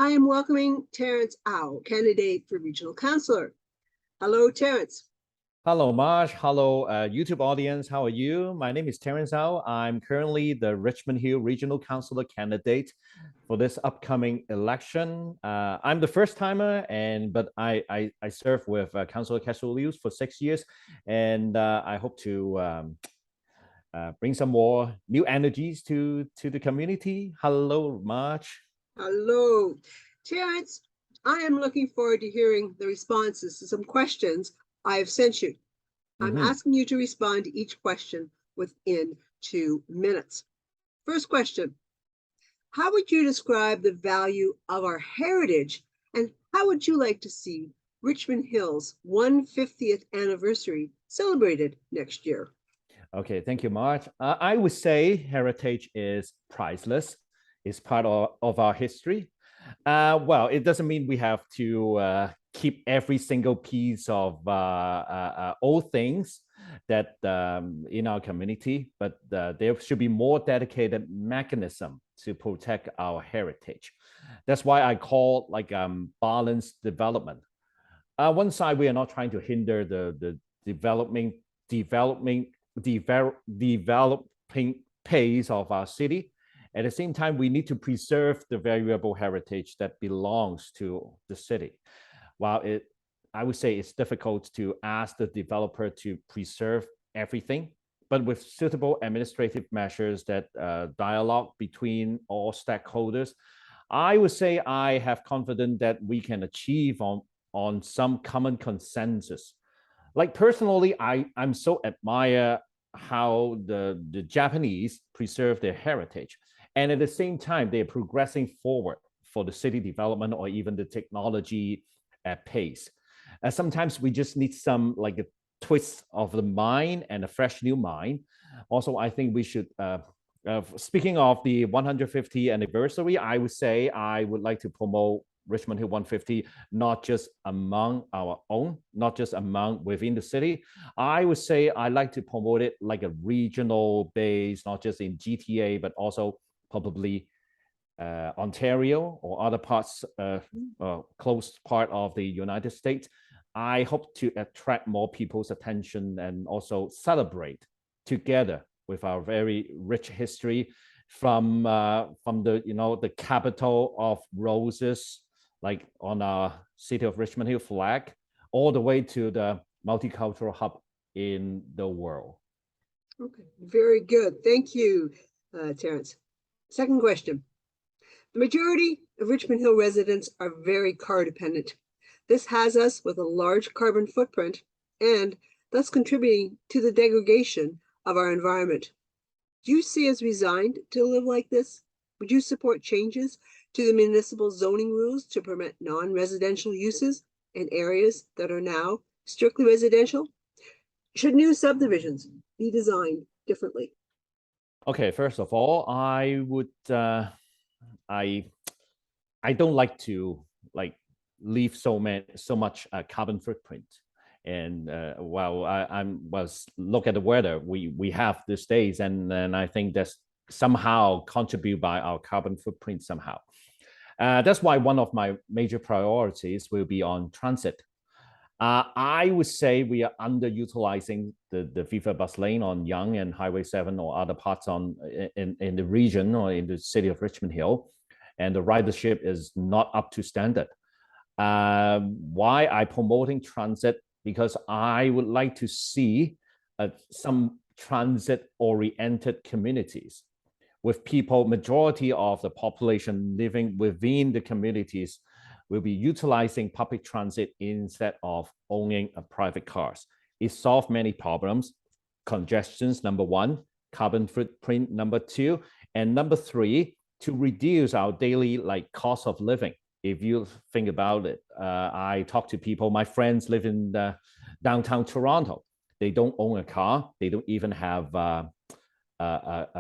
I am welcoming Terrance Au, candidate for regional councillor. Hello, Terrance. Hello, Marj. Hello, YouTube audience. How are you? My name is Terrance Au. I'm currently the Richmond Hill Regional Councillor candidate for this upcoming election. I'm the first timer, but I served with Councillor Casulius for 6 years, and I hope to bring some more new energies to the community. Hello, Marj. Hello, Terrance. I am looking forward to hearing the responses to some questions I have sent you. I'm asking you to respond to each question within 2 minutes. First question, how would you describe the value of our heritage, and how would you like to see Richmond Hill's 150th anniversary celebrated next year? Okay, thank you, Marj. I would say heritage is priceless. It's part of our history. Well, it doesn't mean we have to keep every single piece of old things that in our community, but there should be more dedicated mechanism to protect our heritage. That's why I call balanced development. One side, we are not trying to hinder the developing pace of our city. At the same time, we need to preserve the valuable heritage that belongs to the city. While I would say it's difficult to ask the developer to preserve everything, but with suitable administrative measures that dialogue between all stakeholders, I would say I have confidence that we can achieve on some common consensus. Like personally, I'm so admire how the Japanese preserve their heritage. And at the same time, they're progressing forward for the city development or even the technology at pace. Sometimes we just need some like a twist of the mind and a fresh new mind. Also, I think we should, speaking of the 150th anniversary, I would say I would like to promote Richmond Hill 150, not just among our own, not just among within the city. I would say I like to promote it like a regional base, not just in GTA, but also probably Ontario or other parts, close part of the United States. I hope to attract more people's attention and also celebrate together with our very rich history from the capital of roses, like on our City of Richmond Hill flag, all the way to the multicultural hub in the world. Okay, very good. Thank you, Terrance. Second question. The majority of Richmond Hill residents are very car dependent. This has us with a large carbon footprint and thus contributing to the degradation of our environment. Do you see us resigned to live like this? Would you support changes to the municipal zoning rules to permit non-residential uses in areas that are now strictly residential? Should new subdivisions be designed differently? Okay, first of all, I would I don't like to leave so much carbon footprint. And while look at the weather we have these days, and I think that's somehow contribute by our carbon footprint somehow. That's why one of my major priorities will be on transit. I would say we are underutilizing the Viva bus lane on Yonge and Highway 7 or other parts in the region or in the city of Richmond Hill, and the ridership is not up to standard. Why I promoting transit? Because I would like to see some transit-oriented communities with people, majority of the population living within the communities will be utilizing public transit instead of owning a private cars. It solves many problems. Congestions, number one, carbon footprint, number two, and number three, to reduce our daily cost of living. If you think about it, I talk to people, my friends live in downtown Toronto. They don't own a car. They don't even have a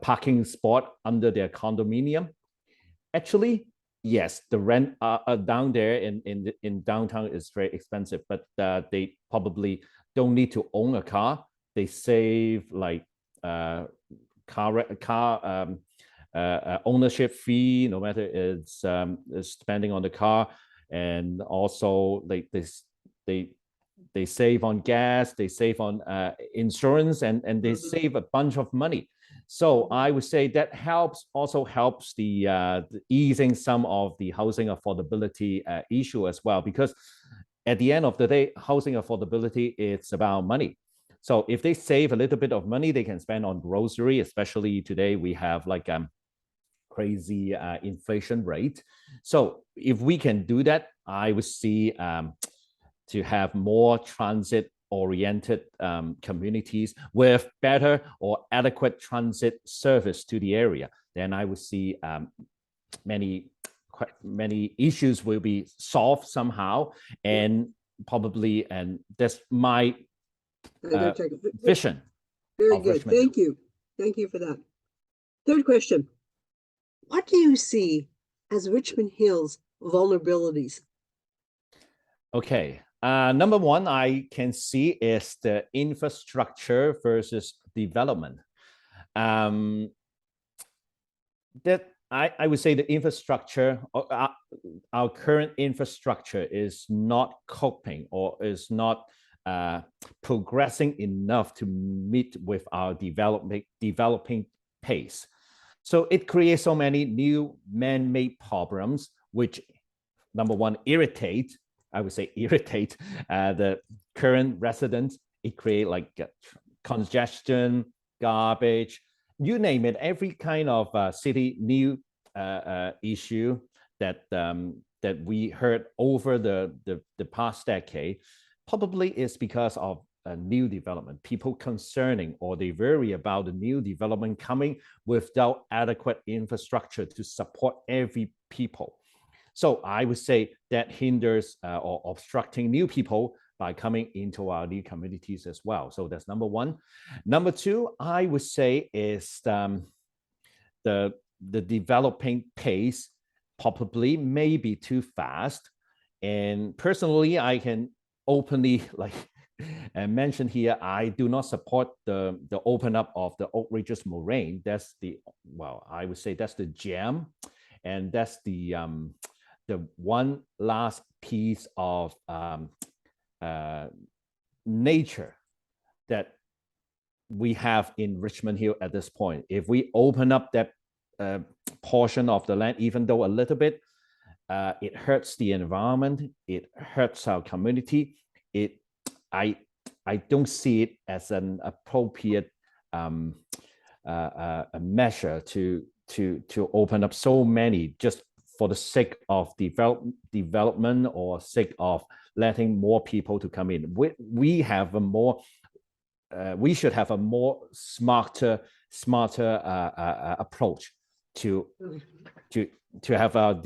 parking spot under their condominium. Actually, yes, the rent down there in downtown is very expensive, but they probably don't need to own a car. They save car ownership fee, no matter it's spending on the car, and also they save on gas, they save on insurance, and they save a bunch of money. So I would say that also helps the easing some of the housing affordability issue as well, because at the end of the day, housing affordability, it's about money. So if they save a little bit of money, they can spend on grocery, especially today we have like crazy inflation rate. So if we can do that, I would see to have more transit oriented communities with better or adequate transit service to the area, then I would see many issues will be solved somehow, and probably, and that's my vision. Very good. Thank you. Thank you for that. Third question. What do you see as Richmond Hill's vulnerabilities? Okay. Number one, I can see is the infrastructure versus development. That I would say the infrastructure, our current infrastructure is not coping or is not progressing enough to meet with our developing pace. So it creates so many new man-made problems, which number one, irritate the current residents. It creates like congestion, garbage, you name it, every kind of city new issue that we heard over the past decade probably is because of a new development. People concerning or they worry about the new development coming without adequate infrastructure to support every people. So I would say that hinders or obstructing new people by coming into our new communities as well. So that's number one. Number two, I would say is the developing pace probably may be too fast. And personally, I can openly mention here, I do not support the open up of the Oak Ridges Moraine. That's I would say that's the gem, and that's the one last piece of nature that we have in Richmond Hill at this point. If we open up that portion of the land, even though a little bit, it hurts the environment, it hurts our community. I don't see it as an appropriate a measure to open up so many just for the sake of development or sake of letting more people to come in. We have a more we should have a more smarter approach to have our to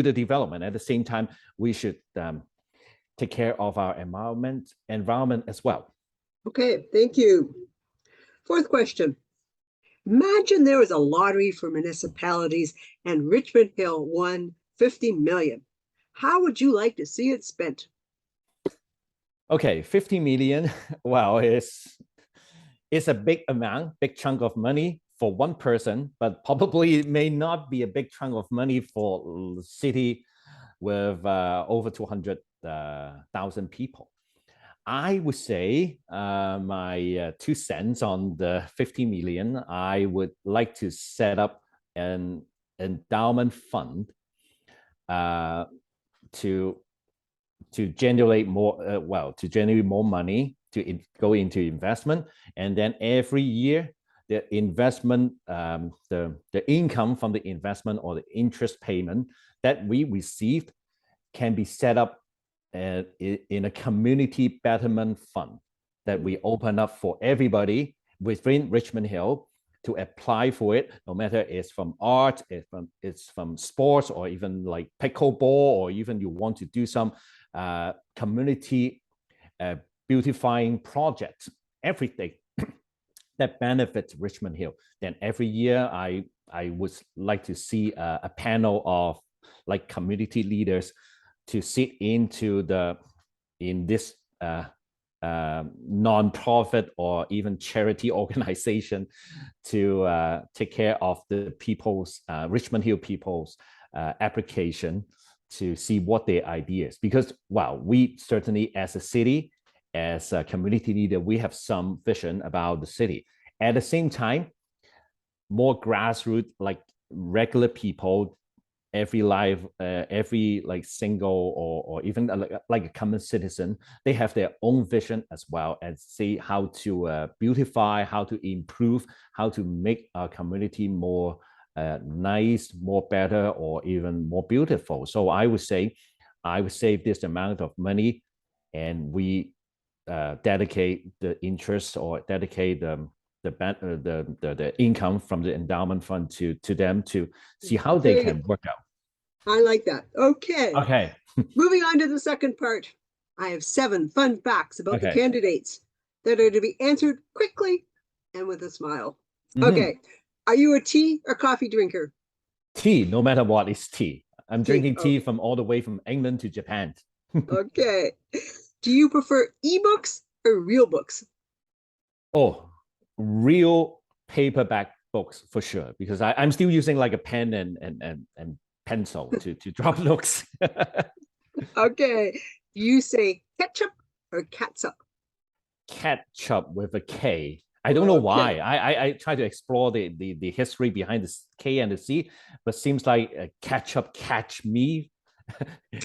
the development. At the same time, we should take care of our environment as well. Okay, thank you. Fourth question. Imagine there was a lottery for municipalities and Richmond Hill won 50 million. How would you like to see it spent? Okay, 50 million. Well, it's a big amount, big chunk of money for one person, but probably it may not be a big chunk of money for a city with over 200,000 people. I would say my 2 cents on the 50 million, I would like to set up an endowment fund to generate more money to go into investment, and then every year the investment, the income from the investment or the interest payment that we received can be set up in a community betterment fund that we open up for everybody within Richmond Hill to apply for it, no matter it's from art, it's from sports, or even like pickleball, or even you want to do some community beautifying projects, everything that benefits Richmond Hill. Then every year I would like to see a panel of like community leaders to sit in this non-profit or even charity organization to take care of the people's Richmond Hill people's application to see what their ideas. Because wow, we certainly as a city, as a community leader, we have some vision about the city. At the same time, more grassroots, like regular people, every like single or even like a common citizen, they have their own vision as well, and see how to beautify, how to improve, how to make our community more nice, more better, or even more beautiful. So I would say I would save this amount of money, and we dedicate the interest or dedicate the income from the endowment fund to them to see how they can work out. I like that. Okay. Okay. Moving on to the second part. I have 7 fun facts about the Okay. candidates that are to be answered quickly and with a smile. Mhm. Okay. Are you a tea or coffee drinker? Tea, no matter what, it's tea. I'm drinking tea Okay. from all the way from England to Japan. Okay. Do you prefer ebooks or real books? Oh, real paperback books for sure, because I'm still using like a pen and pencil to drop notes. Okay. Do you say ketchup or catsup? Ketchup with a K. I don't know why. Okay. I try to explore the history behind the K and the C, but seems like ketchup catch me.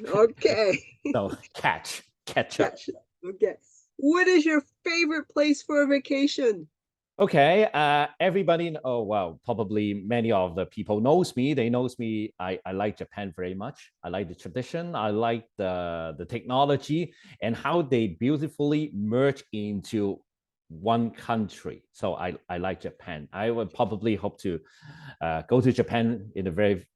Okay. So ketchup. Ketchup. Okay. What is your favorite place for a vacation? Okay, everybody, oh well, probably many of the people knows me. They knows me. I like Japan very much. I like the tradition. I like the technology and how they beautifully merge into one country. So I like Japan. I would probably hope to go to Japan in a very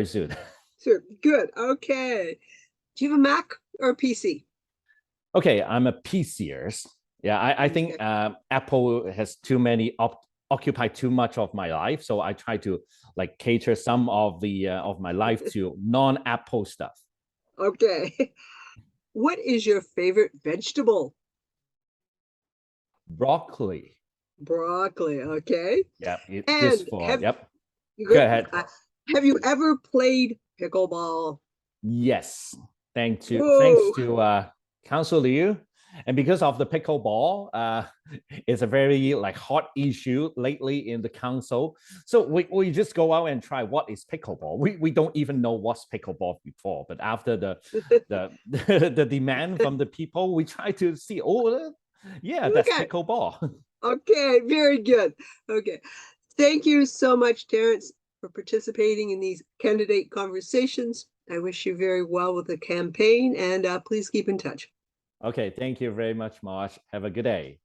soon. Sure. Good. Okay. Do you have a Mac or a PC? Okay, I'm a PCers. Yeah, I think Okay. Apple has too many occupy too much of my life, so I try to like cater some of my life to non-Apple stuff. Okay. What is your favorite vegetable? Broccoli. Broccoli. Okay. Yeah, this And for yep. you Go good? ahead. Have you ever played pickleball? Yes, thanks Whoa. to Council Liu, and because of the pickleball, it's a very like hot issue lately in the council. So we just go out and try what is pickleball. We don't even know what's pickleball before, but after the the demand from the people, we try to see. Oh, yeah, that's Okay. pickleball. Okay. Very good. Okay. Thank you so much, Terrance, for participating in these candidate conversations. I wish you very well with the campaign, and please keep in touch. Okay, thank you very much, Marj. Have a good day.